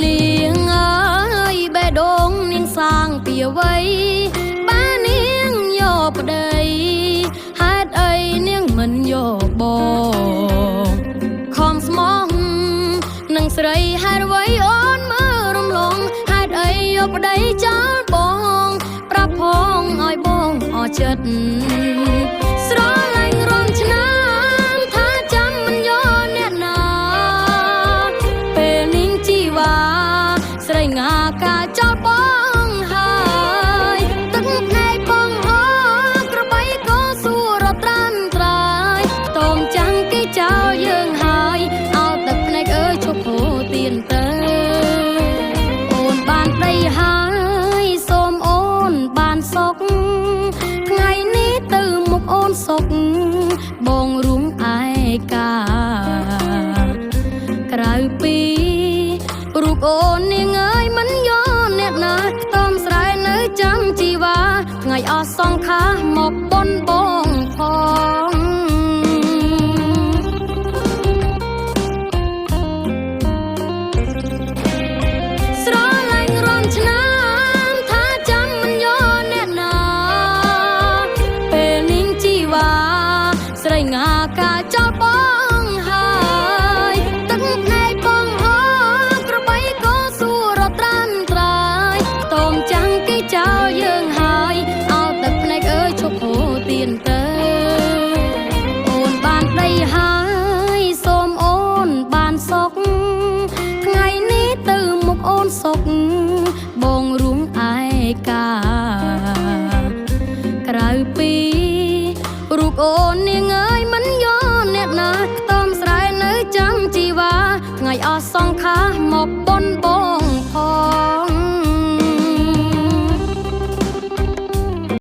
niềng ơi bè đốn niềng sang tìa vây ba niềng vô bờ đây hát ấy niềng mình vô bò khom smong nâng sợi hát vây ôn mơ rung lông hát ấy vô bờ đây chán bong prap hong oi bong o chật sro lanh ron chnan tha chăm mình vô nét na pe ning chi wa sợi ngà ca chót bong hai tức ngay bong hoกระใบก็สู้รบตรันตรายตอมจังcáiเจ้าយើងហើយเอาទឹកភ្នែកអើយឈប់ហូរទៀនទៅអូនបានប្តីហើយសូមអូនបានសុខថ្ងៃនេះទៅមុខអូនសុខបងរួមឯកាក្រៅពីរូបអូននាងអើយមិនយោអ្នកណាខ្ទមស្រែនៅចាំជីវ៉ាថ្ងៃអស់សងខាមកបនបងផងស្រឡាញ់រំឆ្នាំថាចាំមិនយោអ្នកណាពេលនាងជីវ៉ាស្រីងាកាចោលបងហើយទឹកភ្នែកបងអក្របីក៏សួររត់ត្រាំត្រាយតោមចាំងគេចោលយើងហើយเอาទឹកភ្នែកអើយឈប់ហូរទៀនទៅអូនបានប្តីហើយសូមអូនបានសុខថ្ងៃនេះទៅមុខអូនសុខបងរួមឯកាក្រៅពីរូបអូននាងអើយមិនយោអ្នកណាខ្ទមស្រែនៅចាំជីវ៉ាថ្ងៃអស់សងខាមកបនបងផង